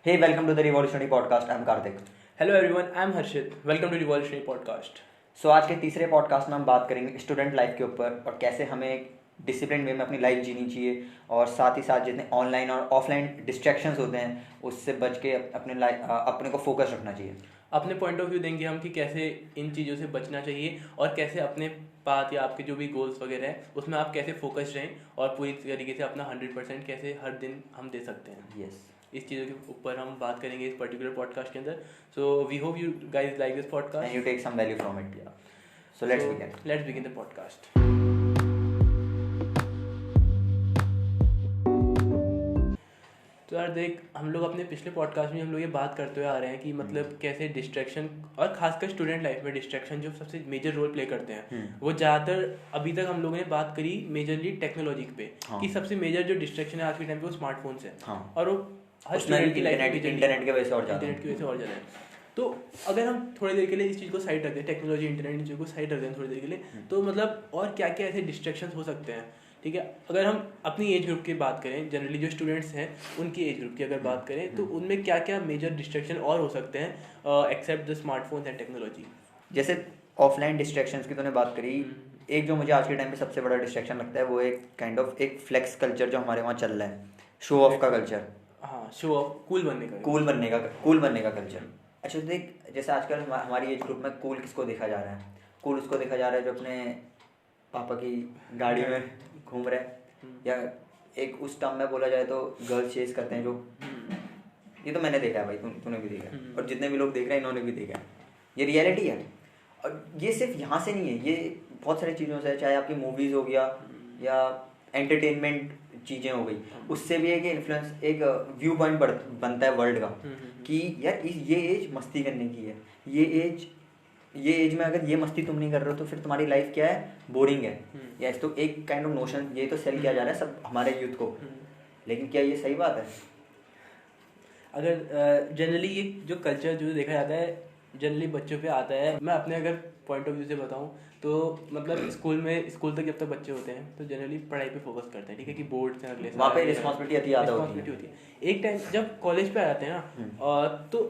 Hey, welcome to the Revolutionary Podcast. I'm Karthik. Hello everyone, I am Harshit. Welcome to revolutionary podcast. आज के तीसरे podcast में हम बात करेंगे स्टूडेंट लाइफ के ऊपर और कैसे हमें एक डिसिप्लिन वे में अपनी लाइफ जीनी चाहिए और साथ ही साथ जितने ऑनलाइन और ऑफलाइन डिस्ट्रैक्शंस होते हैं उससे बच के अपने को फोकस रखना चाहिए। अपने पॉइंट ऑफ व्यू देंगे हम कि कैसे इन चीज़ों से बचना चाहिए और कैसे अपने पाथ या आपके जो भी गोल्स वगैरह हैं उसमें आप कैसे फोकस रहें और पूरी तरीके से अपना 100% कैसे हर दिन हम दे सकते हैं। यस, इस चीज़ों के ऊपर हम बात करेंगे इस पर्टिकुलर पॉडकास्ट के अंदर। So we hope you guys like this and podcast. You take some value from it. So let's begin the podcast. तो यार देख, हम लोग अपने पिछले पॉडकास्ट में हम लोग ये बात करते हुए आ रहे हैं कि मतलब कैसे डिस्ट्रैक्शन और खासकर स्टूडेंट लाइफ में डिस्ट्रैक्शन जो सबसे मेजर रोल प्ले करते हैं वो ज़्यादातर अभी तक हम लोगों ने बात करी मेजरली टेक्नोलॉजी पे। कि सबसे मेजर जो डिस्ट्रैक्शन है आज के टाइम पे वो स्मार्टफोन से। और वो हर स्टूडेंट की लाइफ में इंटरनेट की वजह से और ज़्यादा है। तो अगर हम थोड़ी देर के लिए इस चीज़ को साइड रख दें, टेक्नोलॉजी इंटरनेट इन चीज़ों को साइड रख दें थोड़ी देर के लिए, तो मतलब और क्या क्या ऐसे डिस्ट्रैक्शन हो सकते हैं। ठीक है, अगर हम अपनी एज ग्रुप की बात करें, जनरली जो स्टूडेंट्स हैं उनकी एज ग्रुप की अगर बात करें तो उनमें क्या क्या मेजर डिस्ट्रैक्शन और हो सकते हैं except the smartphone and technology. जैसे ऑफलाइन डिस्ट्रैक्शंस की तूने बात करी, एक जो मुझे आज के टाइम पे सबसे बड़ा डिस्ट्रैक्शन लगता है वो एक काइंड ऑफ एक फ्लेक्स कल्चर जो हमारे वहाँ चल रहा है, शो ऑफ का कल्चर। हाँ, शो ऑफ, कूल बनने का कल्चर। अच्छा देख, जैसे आजकल हमारी एज ग्रुप में कूल किसको देखा जा रहा है? कूल उसको देखा जा रहा है जो अपने पापा की गाड़ी में घूम रहा है, या एक उस टर्म में बोला जाए तो गर्ल्स चेस करते हैं जो। ये तो मैंने देखा है भाई, तूने भी देखा है और जितने भी लोग देख रहे हैं इन्होंने भी देखा है। ये रियलिटी है और ये सिर्फ यहाँ से नहीं है, ये बहुत सारी चीज़ों से है। चाहे आपकी मूवीज़ हो गया या एंटरटेनमेंट चीज़ें हो गई, उससे भी एक इन्फ्लुएंस, एक व्यू पॉइंट बनता है वर्ल्ड का कि यार ये एज मस्ती करने की है। ये एज में अगर ये मस्ती तुम नहीं कर रहे हो तो फिर तुम्हारी लाइफ क्या है? बोरिंग है। या इस तो एक काइंड ऑफ नोशन ये तो सेल किया जा रहा है सब हमारे यूथ को, लेकिन क्या ये सही बात है? अगर जनरली ये जो कल्चर जो देखा जाता है जनरली बच्चों पे आता है, मैं अपने अगर पॉइंट ऑफ व्यू से बताऊं तो मतलब स्कूल तक जब तक बच्चे होते हैं तो जनरली पढ़ाई पे फोकस करते हैं। ठीक है, कि बोर्ड से अगले वहाँ पे रिस्पॉन्सिबिलिटी होती है। एक टाइम जब कॉलेज पे आ जाते हैं ना तो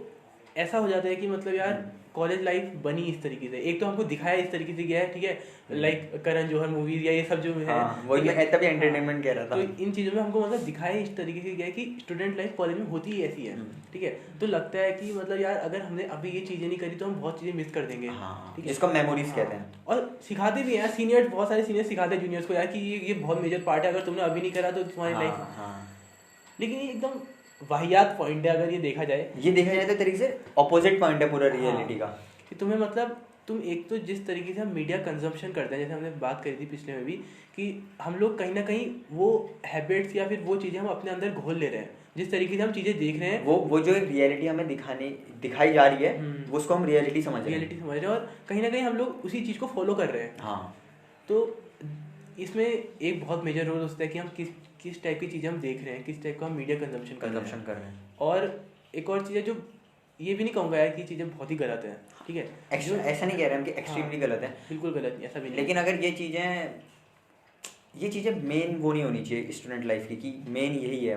ऐसा हो जाता है कि मतलब यार कॉलेज लाइफ बनी इस तरीके से, एक तो हमको दिखाया इस तरीके से गया है, ठीक है, लाइक करण जौहर मूवीज या ये सब जो है, वही मैं तभी एंटरटेनमेंट कह रहा था। तो इन चीज़ों में हमको मतलब दिखाया इस तरीके से गया है कि स्टूडेंट लाइफ कॉलेज में होती ही ऐसी है। ठीक है, तो लगता है कि मतलब यार अगर हमने अभी ये चीज़ें नहीं करी तो हम बहुत चीज़ें मिस कर देंगे। ठीक है, जिसको मेमोरीज कहते हैं। और सिखाते भी हैं सीनियर्स, बहुत सारे सीनियर्स सिखाते हैं जूनियर्स को यार कि ये बहुत मेजर पार्ट है, अगर तुमने अभी नहीं करा तो तुम्हारी लाइफ। लेकिन ये एकदम वाहियात पॉइंट है अगर ये देखा जाए तो तरीके से ऑपोजिट पॉइंट है पूरा रियलिटी का। कि तुम्हें मतलब तुम एक तो जिस तरीके से हम मीडिया कंजम्पशन करते हैं, जैसे हमने बात करी थी पिछले में भी, कि हम लोग कहीं ना कहीं वो हैबिट्स या फिर वो चीज़ें हम अपने अंदर घोल ले रहे हैं। जिस तरीके से हम चीज़ें देख रहे हैं वो जो रियलिटी हमें दिखाई जा रही है वो उसको हम रियलिटी समझ रहे हैं और कहीं ना कहीं हम लोग उसी चीज़ को फॉलो कर रहे हैं। हाँ, तो इसमें एक बहुत मेजर रोल होता है कि हम किस टाइप की चीज़ें हम देख रहे हैं, किस टाइप का हम मीडिया कंजम्पशन कर रहे हैं। और एक और चीज़ है जो ये भी नहीं कहूँगा यार कि चीज़ें बहुत ही गलत है। ठीक है, ऐसा नहीं कह रहे हम कि एक्सट्रीमली गलत है, बिल्कुल गलत नहीं, ऐसा भी नहीं। लेकिन अगर ये चीज़ें मेन वो नहीं होनी चाहिए स्टूडेंट लाइफ की, कि मेन यही है।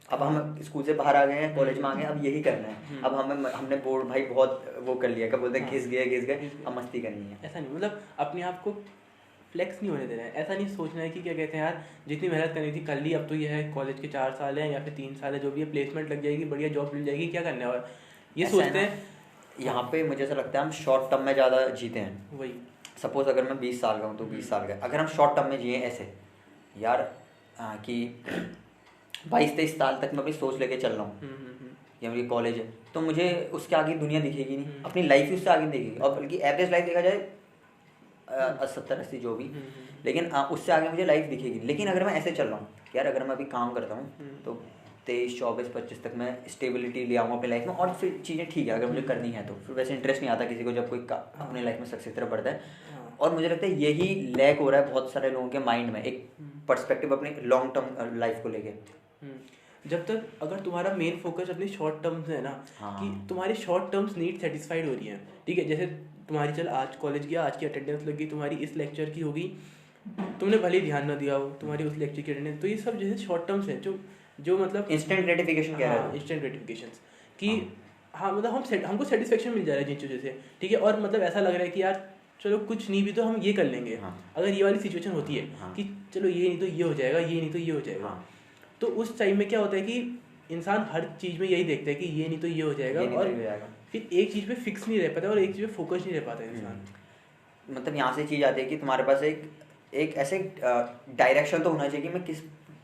अब हम स्कूल से बाहर आ गए हैं, कॉलेज में आ गए, अब यही करना है। अब हमने बोर्ड भाई बहुत वो कर लिया, क्या बोलते हैं, घिस गए, अब मस्ती करनी है। ऐसा नहीं, मतलब अपने आप को फ्लेक्स नहीं होने देना है। ऐसा नहीं सोचना है कि क्या कहते हैं यार जितनी मेहनत करनी थी कर ली, अब तो ये है कॉलेज के 4 साल हैं या फिर 3 साल है, जो भी है प्लेसमेंट लग जाएगी, बढ़िया जॉब मिल जाएगी, क्या करना है। और ये सोचते हैं यहाँ पे मुझे ऐसा लगता है हम शॉर्ट टर्म में ज़्यादा जीते हैं। वही सपोज अगर मैं 20 साल का हूँ तो 20 साल का, अगर हम शॉर्ट टर्म में जिए ऐसे यार कि 22-23 साल तक मैं अपनी सोच लेके चल रहा हूँ या मेरी कॉलेज है, तो मुझे उसके आगे दुनिया दिखेगी नहीं, अपनी लाइफ ही उससे आगे दिखेगी। और बल्कि एवरेज लाइफ देखा जाए 70-80 जो भी, लेकिन उससे आगे मुझे लाइफ दिखेगी। लेकिन अगर मैं ऐसे चल रहा हूँ यार, अगर मैं अभी काम करता हूँ तो 23, 24, 25 तक मैं स्टेबिलिटी ले आऊँगा अपनी लाइफ में, और फिर चीज़ें ठीक है अगर मुझे करनी है तो। फिर वैसे इंटरेस्ट नहीं आता किसी को जब कोई अपने लाइफ में सक्सेस तरफ बढ़ता है। और मुझे लगता है यही लैक हो रहा है बहुत सारे लोगों के माइंड में, एक पर्सपेक्टिव अपनी लॉन्ग टर्म लाइफ को लेके। जब तक अगर तुम्हारा मेन फोकस अपनी शॉर्ट टर्म्स है ना, कि तुम्हारी शॉर्ट टर्म्स नीड सेटिस्फाइड हो रही है। ठीक है, जैसे तुम्हारी चल आज कॉलेज गया, आज की अटेंडेंस लगी, तुम्हारी इस लेक्चर की होगी, तुमने भले ही ध्यान ना दिया हो, तुम्हारी उस लेक्चर की अटेंडेंस, तो ये सब जैसे शॉर्ट टर्म्स हैं जो मतलब इंस्टेंट ग्रेटिफिकेशन कह रहे हैं। इंस्टेंट ग्रेटिफिकेशंस, कि हाँ मतलब हमको सेटिस्फेक्शन मिल जा रहा है जिन चीज़ों से, ठीक है, और मतलब ऐसा लग रहा है कि यार चलो कुछ नहीं भी तो हम ये कर लेंगे। अगर ये वाली सिचुएशन होती है कि चलो ये नहीं तो ये हो जाएगा, ये नहीं तो ये हो जाएगा, तो उस टाइम में क्या होता है कि इंसान हर चीज़ में यही देखता है कि ये नहीं तो ये हो जाएगा, और फिर एक चीज़ पे फिक्स नहीं रह पाता और एक चीज़ पे फोकस नहीं रह पाता इंसान। मतलब यहाँ से चीज़ आती है कि तुम्हारे पास एक ऐसे डायरेक्शन तो होना चाहिए कि मैं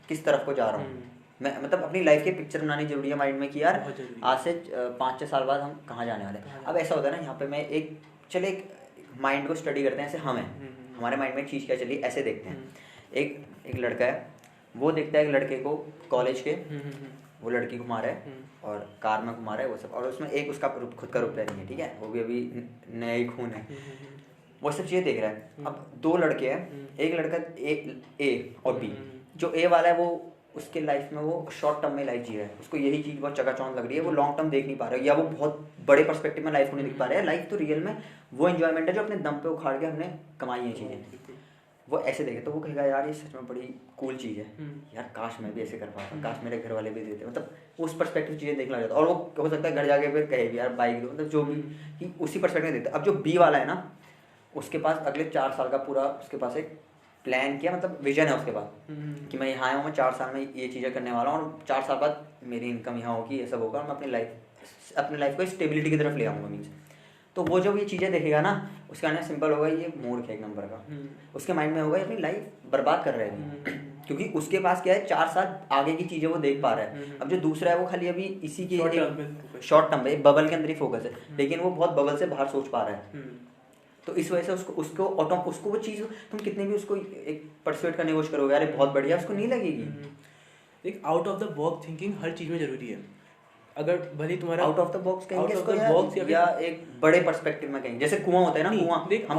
किस तरफ को जा रहा हूँ। मैं मतलब अपनी लाइफ की पिक्चर बनानी जरूरी है माइंड में कि यार आज से 5-6 साल बाद हम कहाँ जाने वाले हैं। अब ऐसा होता है ना, यहाँ पे मैं एक माइंड को स्टडी करते हैं, ऐसे हम हैं, हमारे माइंड में चीज़ क्या चली ऐसे देखते हैं। एक लड़का है, वो देखता है एक लड़के को कॉलेज के, वो लड़की घुमा रहा है और कार में घुमा रहा है वो सब, और उसमें एक उसका खुद का रुपया नहीं है, ठीक है, वो भी अभी नया ही खून है, वो सब चीज़ें देख रहा है। अब 2 लड़के हैं, एक लड़का ए और बी, जो ए वाला है वो उसके लाइफ में वो शॉर्ट टर्म में लाइफ जी रहा है, उसको यही चीज़ बहुत चकाचौंध लग रही है, वो लॉन्ग टर्म देख नहीं पा रहा है, या वो बहुत बड़े पर्सपेक्टिव में लाइफ को नहीं देख पा रहा है। लाइफ तो रियल में वो एंजॉयमेंट है जो अपने दम पे उखाड़ के हमने कमाई है चीज़ें, वो ऐसे देखे तो वो कहेगा यार ये सच में बड़ी कूल चीज़ है, यार काश मैं भी ऐसे कर पाता, काश मेरे घर वाले भी देते, मतलब उस पर्सपेक्टिव चीज़ें देखने लग जाता है। और वो हो सकता है घर जाके फिर कहे भी यार बाइक दो, मतलब जो भी कि उसी पर्सपेक्टिव देते। अब जो बी वाला है ना, उसके पास अगले 4 साल का पूरा उसके पास एक प्लान किया, मतलब विजन है उसके पास कि मैं यहाँ आया हूँ, मैं 4 साल में ये चीज़ें करने वाला हूँ, और 4 साल बाद मेरी इनकम यहाँ होगी, ये सब होगा, और मैं अपनी लाइफ को स्टेबिलिटी की तरफ ले आऊँगा मीन्स। तो वो जब ये चीज़ें देखेगा ना, उसका कहना सिंपल होगा ये मूर्ख है एक नंबर का, उसके माइंड में होगा अपनी लाइफ बर्बाद कर रहा है क्योंकि उसके पास क्या है 4 साल आगे की चीज़ें वो देख पा रहा है। अब जो दूसरा है वो खाली अभी इसी के शॉर्ट टर्म में बबल के अंदर ही फोकस है, लेकिन वो बहुत बबल से बाहर सोच पा रहा है। तो इस वजह से उसको वो चीज़ तुम कितने भी उसको एक परसुएट करने की कोशिश करोगे यार बहुत बढ़िया, उसको नहीं लगेगी। एक out of the box thinking हर चीज़ में जरूरी है। अगर भले तुम्हारा आउट ऑफ द बॉक्स कहेंगे इसको या एक बड़े पर्सपेक्टिव में कहेंगे, जैसे कुआं होता है ना, कुआं देख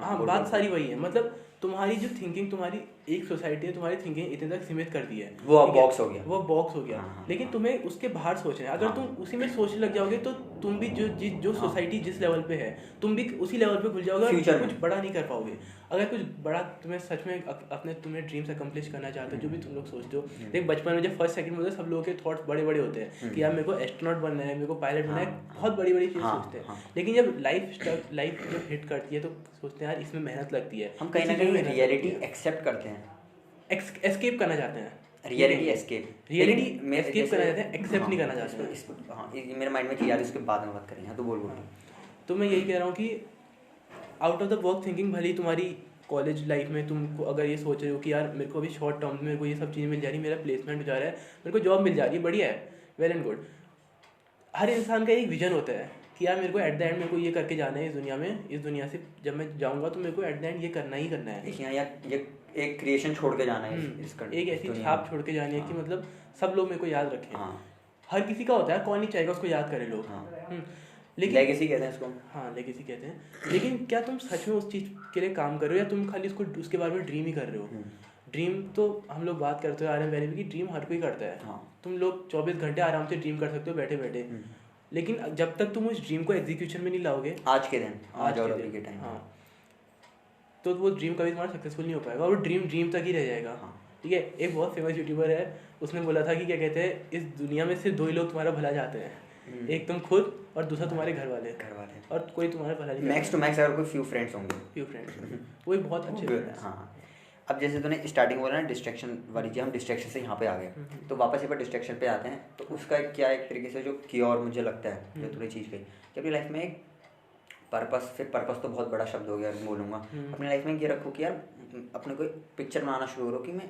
हाँ बात सारी वही है, मतलब तुम्हारी जो थिंकिंग, तुम्हारी एक सोसाइटी ने तुम्हारी थिंकिंग इतने तक सीमित कर दी है, वो बॉक्स हो गया, वो बॉक्स हो गया। लेकिन तुम्हें उसके बाहर सोचना है। अगर तुम उसी में सोचने लग जाओगे तो तुम भी जो सोसाइटी जिस लेवल पे है तुम भी उसी लेवल पे भूल जाओगे, कुछ बड़ा नहीं कर पाओगे। अगर कुछ बड़ा तुम्हें सच में अपने तुम्हें ड्रीम्स अकम्प्लिश करना चाहते हो, जो भी तुम लोग सोचते हो, देख बचपन में जब फर्स्ट सेकंड में सब लोगों के थॉट्स बड़े बड़े होते हैं कि यार मेरे को एस्ट्रोनॉट बनना है, मेरे को पायलट बनना है, बहुत बड़ी बड़ी चीज़ सोचते हैं। लेकिन जब लाइफ जब हिट करती है तो सोचते हैं यार इसमें मेहनत लगती है, हम कहीं ना कहीं रियलिटी एक्सेप्ट करते हैं, एस्केप करना चाहते हैं, रियलिटी एस्केप करना चाहते हैं, एक्सेप्ट नहीं करना चाहते हैं। हाँ ये मेरे माइंड में चीज़ आ रही है, उसके बाद में बात करेंगे। हाँ तो बोल। तो मैं यही कह रहा हूँ कि out of the box thinking, भले ही तुम्हारी कॉलेज लाइफ में तुमको अगर ये सोच रहे हो कि यार मेरे को अभी शॉर्ट टर्म में मेरे को ये सब चीज़ें मिल जा रही है, मेरा प्लेसमेंट हो जा रहा है, मेरे को जॉब मिल जा रही है, बढ़िया है, वेल एंड गुड। हर इंसान का एक विजन होता है कि यार मेरे को एट द एंड मेरे को ये करके जाना है इस दुनिया में, इस दुनिया से जब मैं जाऊँगा तो मेरे को एट द एंड ये करना ही करना है, या एक क्रिएशन छोड़ के जाना है, एक ऐसी छाप छोड़ के जानी है कि मतलब सब लोग मेरे को याद रखें। हर किसी का होता है, कौन नहीं चाहेगा उसको याद करे लोग, लेकिन लेगेसी कहते हैं इसको। हाँ लेगेसी कहते हैं। लेकिन क्या तुम सच में उस चीज़ के लिए काम कर रहे हो या तुम खाली उसके बारे में ड्रीम ही कर रहे हो? ड्रीम तो हम लोग बात करते हो आ रहे हैं पहले भी कि ड्रीम हर कोई करता है। तुम लोग 24 घंटे आराम से ड्रीम कर सकते हो बैठे बैठे, लेकिन जब तक तुम उस ड्रीम को एग्जीक्यूशन में नहीं लाओगे आज के टाइम, हाँ, तो वो ड्रीम कभी तुम्हारा सक्सेसफुल नहीं हो पाएगा और वो ड्रीम तक ही रह जाएगा। ठीक है, एक बहुत फेमस यूट्यूबर है, उसने बोला था कि क्या कहते हैं, इस दुनिया में सिर्फ 2 ही लोग तुम्हारा भला चाहते हैं, एक तुम खुद और दूसरा तुम्हारे घर वाले, और कोई तुम्हारा भला नहीं। मैक्स टू मैक्स अगर कोई फ्यू फ्रेंड्स वो भी बहुत अच्छे होते हैं। हाँ, अब जैसे तूने स्टार्टिंग बोला ना डिस्ट्रैक्शन वाली चीज़, हम डिस्ट्रैक्शन से यहाँ पे आ गए, तो वापस एक बार डिस्ट्रैक्शन पे आते हैं। तो उसका क्या एक तरीके से जो क्योर मुझे लगता है, जो तूने चीज़ कही कि अपनी लाइफ में एक पर्पस, फिर पर्पस तो बहुत बड़ा शब्द हो गया, बोलूँगा अपनी लाइफ में ये रखो कि यार अपने को पिक्चर बनाना शुरू करो कि मैं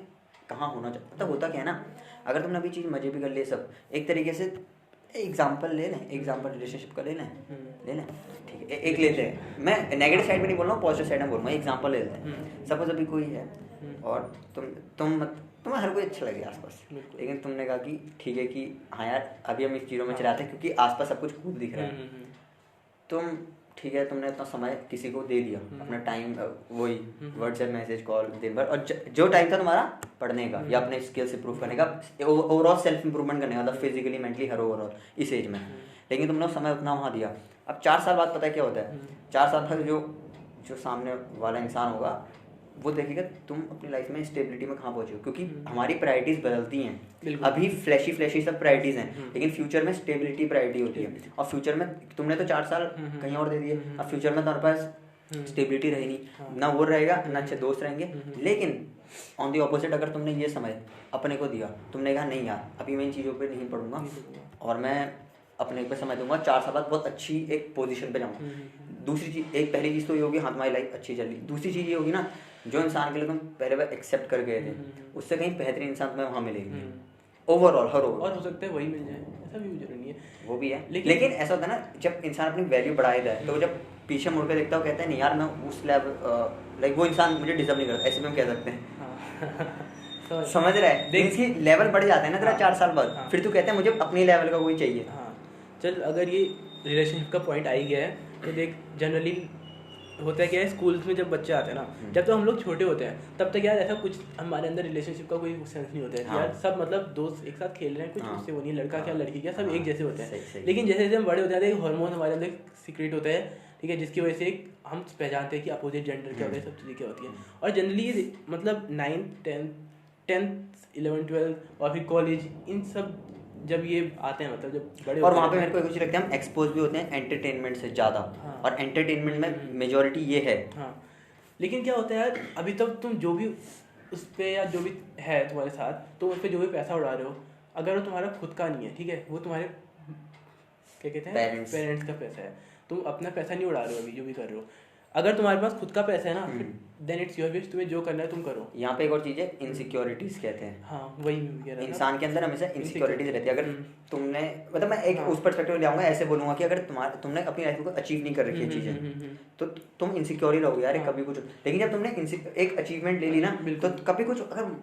कहाँ होना चाहता। मतलब होता क्या है ना, अगर तुमने अभी चीज़ मजे भी कर लिए सब, एक तरीके से एग्जाम्पल ले लें, एग्जाम्पल रिलेशनशिप का ले लें, ठीक है, एक लेते हैं, मैं नेगेटिव साइड में नहीं बोल रहा हूँ, पॉजिटिव साइड में बोल रहा हूँ। एग्जाम्पल ले लेते हैं, सपोज अभी कोई है और तुम्हें हर कोई अच्छा लगे आसपास, लेकिन तुमने कहा कि ठीक है कि हाँ यार अभी हम इस चीज़ों में चलाते हैं क्योंकि आसपास सब कुछ खूब दिख रहा है। तुम ठीक है, तुमने इतना समय किसी को दे दिया, अपना टाइम, वही व्हाट्सएप मैसेज कॉल दिन भर, और जो टाइम था तुम्हारा पढ़ने का या अपने स्किल्स इंप्रूव करने का, ओवरऑल सेल्फ इंप्रूवमेंट करने का, फिजिकली मेंटली हर ओवरऑल इस एज में, लेकिन तुमने समय उतना वहाँ दिया। अब 4 साल बाद पता है क्या होता है, 4 साल तक जो सामने वाला इंसान होगा वो देखेगा तुम अपनी लाइफ में स्टेबिलिटी में कहाँ पहुँचे हो, क्योंकि हमारी प्रायोरिटीज़ बदलती हैं। अभी फ्लैशी सब प्रायोरिटीज़ हैं, लेकिन फ्यूचर में स्टेबिलिटी प्रायोरिटी होती है। और फ्यूचर में तुमने तो 4 साल कहीं और दे दिए, अब फ्यूचर में तुम्हारे पास स्टेबिलिटी रही नहीं, ना वो रहेगा ना अच्छे दोस्त रहेंगे। लेकिन ऑन दी ऑपोजिट अगर तुमने ये समय अपने को दिया, तुमने कहा नहीं यार अभी मैं इन चीज़ों पे नहीं पढ़ूंगा और मैं अपने पे समय दूंगा, 4 साल बाद बहुत अच्छी एक पोजीशन पे जाऊंगा। दूसरी चीज़, एक पहली चीज़ तो ये होगी हाँ तुम्हारी लाइफ अच्छी चल रही, दूसरी चीज़ ये होगी ना जो इंसान के लिए तुम पहले बार एक्सेप्ट कर गए थे उससे कहीं बेहतरीन इंसान तुम्हें वहाँ मिलेगी ओवरऑल हर ओवर। और हो सकता है वही मिल जाए, ऐसा भी जरूरी नहीं है। वो भी है, लेकिन ऐसा होता है ना जब इंसान अपनी वैल्यू बढ़ा देता है तो जब पीछे मुड़ कर देखता है कहता है नहीं यार मैं उस लेवल लाइक वो इंसान मुझे डिजर्व नहीं करता, ऐसे भी हम कह सकते हैं। समझ रहा है, इसकी लेवल बढ़ जाता है ना तेरा 4 साल बाद, फिर तू कहते हैं मुझे अपनी लेवल का कोई चाहिए। चल अगर ये रिलेशनशिप का पॉइंट आ ही गया है तो देख जनरली होता है क्या है, स्कूल्स में जब बच्चे आते हैं ना, जब तो हम लोग छोटे होते हैं तब तक यार ऐसा कुछ हमारे अंदर रिलेशनशिप का कोई सेंस नहीं होता है यार, सब मतलब दोस्त एक साथ खेल रहे हैं, कुछ उससे वो नहीं, लड़का क्या लड़की क्या सब एक जैसे होते हैं। लेकिन जैसे जैसे हम बड़े होते हैं हार्मोन हमारे अंदर सीक्रेट होता है, ठीक है, जिसकी वजह से हम पहचानते हैं कि अपोजिट जेंडर क्या होता है, सब चीज़ें क्या होती हैं। और जनरली ये मतलब 9th 10th 11th 12th और फिर कॉलेज इन सब जब ये आते हैं मतलब जब बड़े और वहाँ पे मेरे को एक चीज़ लगता है हम एक्सपोज भी होते हैं एंटरटेनमेंट से ज़्यादा। और एंटरटेनमेंट में मेजॉरिटी ये है। लेकिन क्या होता है यार अभी तक तुम जो भी उस पर या जो भी है तुम्हारे साथ, तो उस पर जो भी पैसा उड़ा रहे हो, अगर वो तुम्हारा खुद का नहीं है, ठीक है, वो तुम्हारे क्या कहते हैं पेरेंट्स का पैसा है, तुम अपना पैसा नहीं उड़ा रहे हो अभी जो भी कर रहे हो। अगर तुम्हारे पास खुद का पैसा है ना, देन इट्स योर विश, तुम्हें जो करना है तुम करो। यहाँ पे एक और चीज़ है, इनसिक्योरिटीज कहते हैं। हाँ वही मैं कह रहा था, इंसान के अंदर हमेशा इनसिक्योरिटीज रहती है। अगर तुमने मतलब मैं एक उस पर्सपेक्टिव ले आऊँगा, ऐसे बोलूँगा कि अगर तुमने अपनी लाइफ को अचीव नहीं कर रखी है चीज़ें तो तुम इनसिक्योर ही रहोगे यार कभी कुछ। लेकिन जब तुमने एक अचीवमेंट ले ली ना तो कभी कुछ, अगर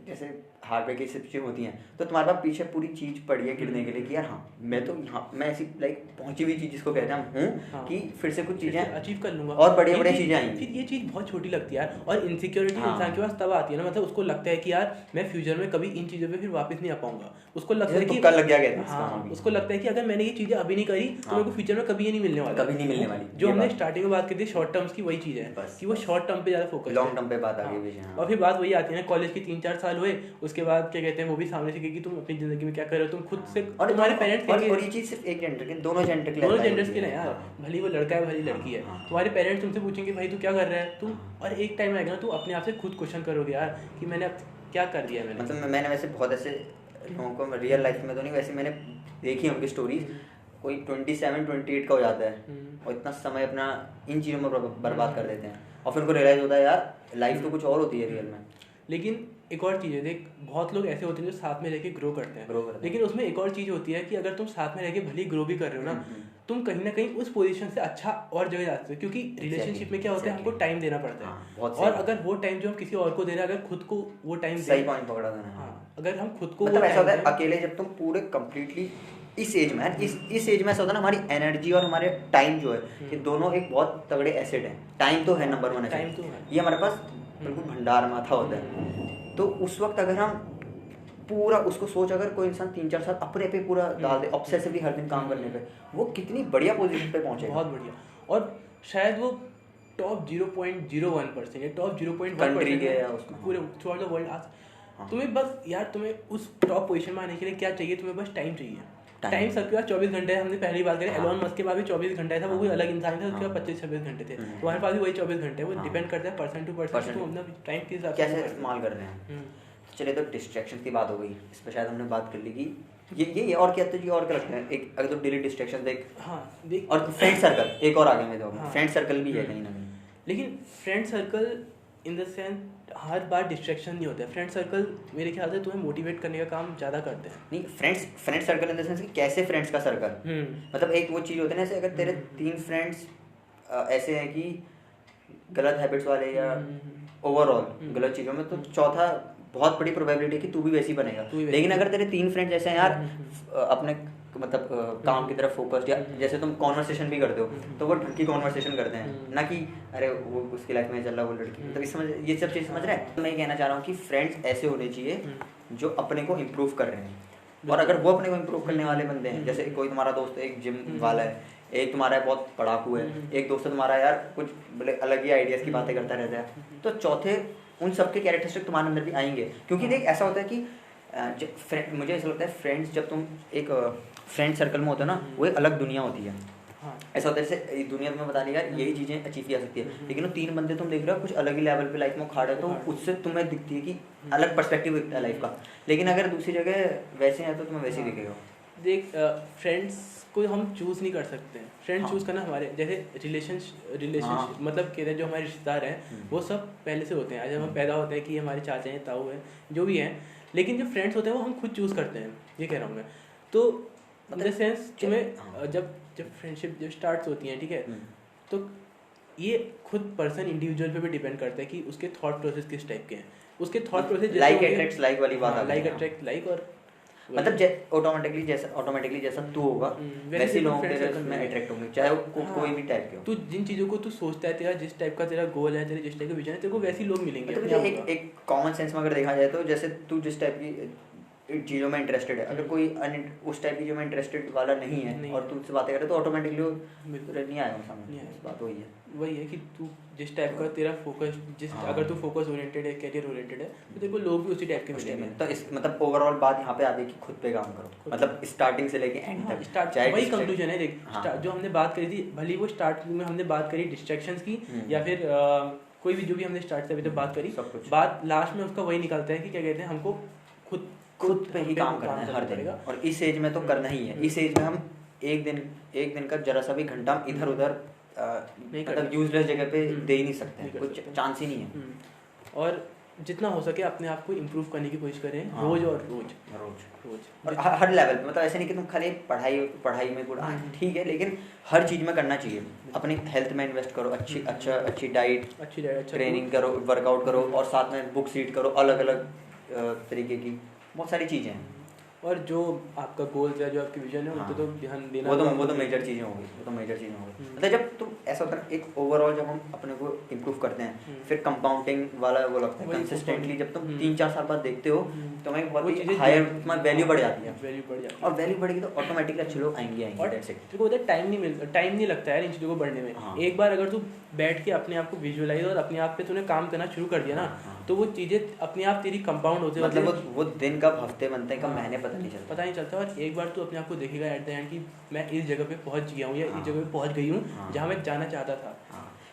जैसे हार्डवेयर की सिचुएशन होती हैं तो तुम्हारे पास पीछे पूरी चीज़ पड़ी है गिरने के लिए कि यार हाँ मैं तो यहाँ मैं ऐसी लाइक पहुंची हुई चीज़ जिसको कहते हैं हूँ कि फिर से कुछ चीज़ें अचीव कर लूंगा और बढ़िया बढ़िया चीज़ें आएंगी। फिर ये चीज़ बहुत छोटी लगती है यार। और इनसिक्योरिटी इंसान के पास तब आती है ना, मतलब उसको लगता है कि यार मैं फ्यूचर में कभी इन चीज़ों पे फिर वापस नहीं आ पाऊंगा। उसको लगता है कि कल लग गया, हाँ उसको लगता है कि अगर मैंने ये चीज़ें अभी नहीं करी तो मेरे को फ्यूचर में कभी ये नहीं मिलने वाला, कभी नहीं मिलने वाली। जो हमने स्टार्टिंग में बात की थी शॉर्ट टर्म्स की, वही चीज़ है कि वो शॉर्ट टर्म पे ज़्यादा फोकस, लॉन्ग टर्म पे बात आ गई। और फिर बात वही आती है ना, कॉलेज के 3-4 साल हुए उसके बाद क्या कहते हैं वो भी सामने से कि तुम अपनी जिंदगी में क्या कर रहे हो, तुम खुद से और तुम्हारे पेरेंट्स और ये चीज़ सिर्फ एक जेंडर के, दोनों जेंडर्स के लिए यार, भली वो लड़का है भली लड़की है, तुम्हारे पेरेंट्स तुमसे पूछेंगे भाई तू क्या कर रहा है, तू और एक टाइम आएगा ना तू अपने आप से खुद क्वेश्चन करोगे यार कि मैंने अब क्या कर दिया मैंने। मतलब मैंने वैसे बहुत ऐसे लोगों को रियल लाइफ में तो नहीं, वैसे मैंने देखी उनकी स्टोरीज, कोई 27-28 का हो जाता है और इतना समय अपना इन चीज़ों में बर्बाद कर देते हैं और फिर उनको रियलाइज़ होता है यार लाइफ तो कुछ और होती है रियल में। लेकिन एक और चीज़ है, देख बहुत लोग ऐसे होते हैं जो साथ में रह के ग्रो करते हैं, लेकिन उसमें एक और चीज़ होती है कि अगर तुम साथ में रह के भले ग्रो भी कर रहे हो ना, तुम कहीं ना कहीं उस पोजीशन से अच्छा और जगह जाते हो, क्योंकि रिलेशनशिप में क्या होता है हमको टाइम देना पड़ता है। और अगर वो टाइम जो हम किसी और को दे रहे हैं, अगर खुद को वो टाइम सही पॉइंट पकड़ा था। हाँ अगर हम खुद को मतलब ऐसा होता है अकेले जब तुम पूरे कंप्लीटली इस एज में इस एज में ऐसा होता है ना, हमारी एनर्जी और हमारे टाइम जो है ये दोनों एक बहुत तगड़े एसेट हैं। टाइम तो है नंबर 1 टाइम तो है, ये हमारे पास बिल्कुल भंडार माथा होता है। तो उस वक्त अगर हम पूरा उसको सोच, अगर कोई इंसान 3-4 साल अपने पे पूरा डाल दे ऑब्सेसिवली हर दिन काम करने पे, वो कितनी बढ़िया पोजीशन पे पहुंचे, बहुत बढ़िया। और शायद वो टॉप 0.01% या टॉप 0.1% पूरे थ्रू आउट द वर्ल्ड आज। तुम्हें बस यार तुम्हें उस टॉप पोजीशन में आने के लिए क्या चाहिए, तुम्हें बस टाइम चाहिए। टाइम सबके पास 24 घंटे है, हमने पहली बात करी एलोन मस्क के पास भी 24 घंटे था, वो कोई अलग इंसान था, उसके पास 25-26 घंटे थे, तुम्हारे पास भी वही 24 घंटे। वो डिपेंड करता है पर्सन टू पर्सन, तुम अपना टाइम के हिसाब से कैसे इस्तेमाल कर रहे हैं। चलिए तो डिस्ट्रैक्शन की बात हो गई, इस पर शायद हमने बात कर ली कि ये और क्या है, और क्या लगता है एक अगर तो डेली डिस्ट्रैक्शन देख, हाँ देख, और फ्रेंड सर्कल एक और आगे में तो फ्रेंड सर्कल भी है कहीं ना कहीं। लेकिन friend circle in the sense her bar distraction नहीं होता है। फ्रेंड सर्कल मेरे ख्याल से तुम्हें मोटिवेट करने का काम ज़्यादा करते हैं। नहीं friend circle in the sense कि कैसे फ्रेंड्स का सर्कल, मतलब एक वो चीज़ होती है ना, जैसे अगर तेरे 3 फ्रेंड्स ऐसे हैं कि गलत हैबिट्स वाले या ओवरऑल गलत चीज़ों में, तो चौथा बहुत बड़ी प्रोबेबिलिटी कि तू भी वैसी बनेगा। लेकिन अगर तेरे 3 फ्रेंड्स ऐसे हैं यार अपने मतलब काम की तरफ फोकस्ड, या जैसे तुम कॉन्वर्सेशन भी करते हो तो वो ढंग की कॉन्वर्सेशन करते हैं, ना कि अरे वो उसकी लाइफ में चल रहा वो लड़की, मतलब समझ ये सब चीज़ समझ रहा है। तो मैं ये कहना चाह रहा हूँ कि फ्रेंड्स ऐसे होने चाहिए जो अपने को इम्प्रूव कर रहे हैं, और अगर वो अपने को इम्प्रूव करने वाले बंदे हैं, जैसे कोई तुम्हारा दोस्त एक जिम वाला है, एक तुम्हारा बहुत पढ़ाकू है, एक दोस्त तुम्हारा यार कुछ बोले अलग ही आइडियाज़ की बातें करता रहता है, तो चौथे उन सबके कैरेक्टरिस्टिक तुम्हारे अंदर भी आएंगे। क्योंकि देख ऐसा होता है कि मुझे ऐसा लगता है फ्रेंड्स, जब तुम एक फ्रेंड सर्कल में होते हो ना, वो एक अलग दुनिया होती है। ऐसा होता है जैसे दुनिया तुम्हें बता देगा यही चीज़ें अचीव की जा सकती है, लेकिन वो 3 बंदे तुम देख रहे हो कुछ अलग ही लेवल पे लाइफ में खा रहे हो, तो उससे तुम्हें दिखती है कि अलग पर्सपेक्टिव दिखता है लाइफ का। लेकिन अगर दूसरी जगह वैसे हैं तो तुम्हें वैसे ही दिखेगा। देख फ्रेंड्स को हम चूज़ नहीं कर सकते हैं, फ्रेंड चूज़ करना हमारे, जैसे रिलेशनशिप मतलब कहते हैं जो हमारे रिश्तेदार हैं वो सब पहले से होते हैं, जब हम पैदा होते हैं कि हमारे चाचा हैं, ताऊ हैं, जो भी हैं। लेकिन जो फ्रेंड्स होते हैं वो हम खुद चूज़ करते हैं, ये कह रहा हूँ मैं। तो इन द सेंस तुम्हें जब फ्रेंडशिप जब स्टार्ट होती हैं, ठीक है, तो ये खुद पर्सन इंडिविजुअल पे भी डिपेंड करता है कि उसके थॉट प्रोसेस किस टाइप के हैं, उसके thought process like attracts like वाली बात है, लाइक अट्रैक्ट लाइक, और मतलब ऑटोमेटिकली जैसा तू होगा वैसे लोग तेरे में अट्रैक्ट होंगे, चाहे वो कोई भी टाइप के हो। तू जिन चीज़ों को तू सोचता है, तेरा जिस टाइप का तेरा गोल है, तेरे जिस टाइप का विजन है, तेरे को वैसे ही लोग मिलेंगे। मतलब एक कॉमन सेंस में अगर देखा जाए तो जैसे तू जिस टाइप की चीज़ों में इंटरेस्टेड है, अगर कोई उस टाइप की चीज़ों में इंटरेस्टेड वाला नहीं है और तुझसे बातें करे तो ऑटोमेटिकली नहीं आएगा सामने। बात वही है कि तू जिस टाइप का तेरा फोकस, अगर तू फोकस ओरिएंटेड है, करियर ओरिएंटेड है, तो तेरे को लोग भी उसी टाइप के मिलेंगे। तो इस मतलब ओवरऑल बात यहाँ पे आती है कि खुद पे काम करो, मतलब स्टार्टिंग से लेके एंड तक। वही कंक्लूजन है। देख जो हमने बात करी थी, भले वो स्टार्टिंग में हमने बात करी डिस्ट्रैक्शंस की या फिर कोई भी जो भी हमने स्टार्ट से अभी तक बात करी, बात लास्ट में उसका वही निकलता है कि क्या कहते हैं, हमको खुद पे ही काम करना है हर दिन, और इस एज में तो करना ही है। इस एज में हम एक दिन का जरा सा भी घंटा इधर उधर मतलब यूजलेस जगह पे दे ही नहीं सकते, कुछ चांस ही नहीं है। और जितना हो सके अपने आप को इम्प्रूव करने की कोशिश करें, रोज और हर लेवल पे। मतलब ऐसे नहीं कि तुम खाली पढ़ाई में गुड, ठीक है, लेकिन हर चीज़ में करना चाहिए। अपनी हेल्थ में इन्वेस्ट करो, अच्छी डाइट, ट्रेनिंग करो, वर्कआउट करो, और साथ में बुक्स रीड करो, अलग अलग तरीके की बहुत सारी चीज़ें हैं। और जो आपका गोल्स है, जो आपकी विजन है, उन पे तो ध्यान देना, वो तो मेजर चीज़ें होंगी, मतलब जब तुम ऐसा होता है एक ओवरऑल जब हम अपने को इम्प्रूव करते हैं, फिर कंपाउंडिंग वाला वो लगता है कंसिस्टेंटली, जब तुम 3-4 साल बाद देखते हो तो हमें बहुत ही हायर वैल्यू बढ़ जाती है, और वैल्यू बढ़ेगी तो ऑटोमेटिकली अच्छे लोग आएंगे। और टाइम नहीं लगता है इन चीज़ों को बढ़ने में। एक बार अगर तू बैठ के अपने आप को विजुअलाइज और अपने आप पे तूने काम करना शुरू कर दिया ना, तो वो चीज़ें अपने आप तेरी कंपाउंड होते हैं, मतलब वो दिन कब हफ्ते बनते हैं, कब महीने पता नहीं चलता। और एक बार तू अपने आप को देखेगा एट द एंड कि मैं इस जगह पे पहुंच गया हूँ, या इस जगह पे पहुंच गई हूँ जहाँ मैं जाना चाहता था।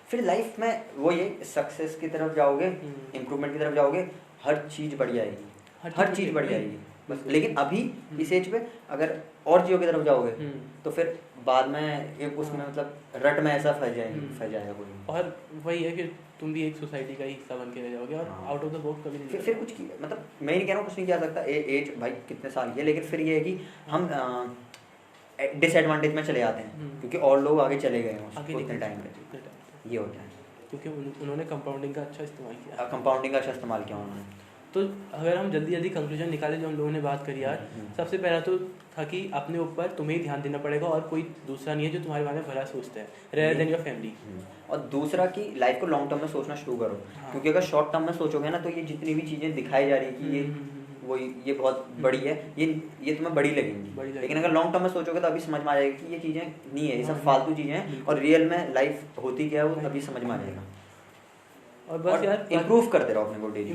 फिर लाइफ में वो ये सक्सेस की तरफ जाओगे, इम्प्रूवमेंट की तरफ जाओगे, हर चीज़ बढ़ जाएगी, हर चीज़ बढ़ जाएगी बस। लेकिन अभी इस एज पे अगर और चीज़ों की तरफ जाओगे तो फिर बाद में एक उसमें मतलब रट में ऐसा फंस जाएगा कोई। और वही है, फिर तुम भी एक सोसाइटी का हिस्सा बन के रह जाओगे और आउट ऑफ द बॉक्स कभी नहीं। फिर कुछ मतलब मैं नहीं कह रहा हूँ कुछ नहीं किया सकता, एज भाई कितने साल की है, लेकिन फिर ये है कि हम डिसएडवांटेज में चले जाते हैं क्योंकि और लोग आगे चले गए हैं उतने टाइम पे, ये होता है क्योंकि उन्होंने कंपाउंडिंग का अच्छा इस्तेमाल किया उन्होंने। तो अगर हम जल्दी कंक्लूजन निकाले जो हम लोगों ने बात करी यार, सबसे पहला तो था कि अपने ऊपर तुम्हें ही ध्यान देना पड़ेगा और कोई दूसरा नहीं है जो तुम्हारे बारे में भला सोचता है, रेदर देन योर फैमिली। और दूसरा कि लाइफ को लॉन्ग टर्म में सोचना शुरू करो, क्योंकि अगर शॉर्ट टर्म में सोचोगे ना तो ये जितनी भी चीज़ें दिखाई जा रही है कि ये बहुत बड़ी है, ये तुम्हें बड़ी लगेंगी, लेकिन अगर लॉन्ग टर्म में सोचोगे तो अभी समझ में आ जाएगा कि ये चीज़ें नहीं है, ये सब फालतू चीज़ें हैं, और रियल में लाइफ होती क्या है वो अभी समझ में आ जाएगा। और बस यार इम्प्रूव करते रहो अपने को डेली।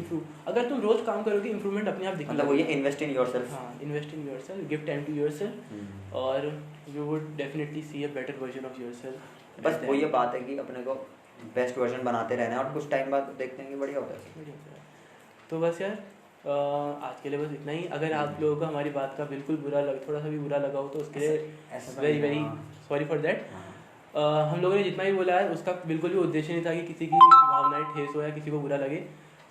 अगर तुम रोज काम करोगे इंप्रूवमेंट अपने आप दिखेगा। मतलब वो ये invest in yourself. Invest in yourself, give time to yourself, और you would definitely see a better version of yourself. बस वो ये बात है कि अपने को बेस्ट वर्जन बनाते रहना है और कुछ टाइम बाद देखते हैं कि बढ़िया होता है। तो बस यार आज के लिए बस इतना ही। अगर आप लोगों को हमारी बात का बिल्कुल थोड़ा सा भी बुरा लगा हो तो उसके लिए very very sorry for that. हम लोगों ने जितना भी बोला है उसका बिल्कुल भी उद्देश्य नहीं था कि किसी की भावनाएं ठेस हो या किसी को बुरा लगे।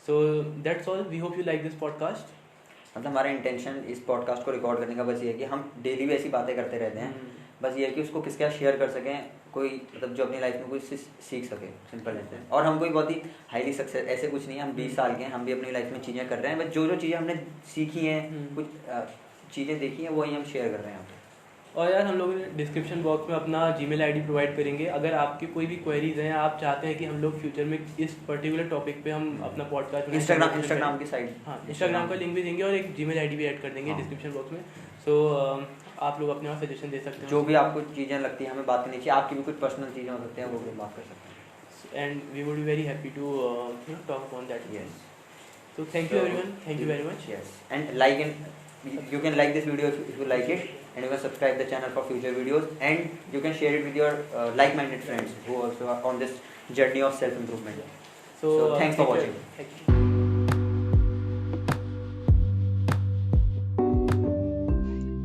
So that's all, we hope you like this podcast. मतलब हमारा इंटेंशन इस पॉडकास्ट को रिकॉर्ड करने का बस ये है कि हम डेली भी ऐसी बातें करते रहते हैं, बस ये है कि उसको किसके साथ शेयर कर सकें, कोई मतलब जो अपनी लाइफ में कोई सीख सके, सिंपल है। और हम कोई बहुत ही हाईली सक्सेस ऐसे कुछ नहीं है, हम 20 साल के हैं, हम भी अपनी लाइफ में चीज़ें कर रहे हैं, बस जो चीज़ें हमने सीखी हैं, कुछ चीज़ें देखी हैं, वही हम शेयर कर रहे हैं। और यार हम लोग डिस्क्रिप्शन बॉक्स में अपना जीमेल आईडी प्रोवाइड करेंगे, अगर आपकी कोई भी क्वेरीज हैं, आप चाहते हैं कि हम लोग फ्यूचर में इस पर्टिकुलर टॉपिक पे हम अपना पॉडकास्ट इंस्टाग्राम की साइड, हाँ इंस्टाग्राम का लिंक भी देंगे और एक जीमेल आईडी भी ऐड कर देंगे डिस्क्रिप्शन बॉक्स में। सो आप लोग अपने वहाँ सजेशन दे सकते हैं, जो भी आपको चीज़ें लगती हैं हमें बात करनी चाहिए, आपकी भी कुछ पर्सनल चीज़ें हो सकती हैं वो भी बात कर सकते हैं, and we would be very happy to talk upon that. Yes, so thank you everyone, thank you very much. Yes, and you can like this video if you like it, and you can subscribe the channel for future videos, and you can share it with your like-minded friends who also are on this journey of self-improvement. So thanks for watching. Thank you.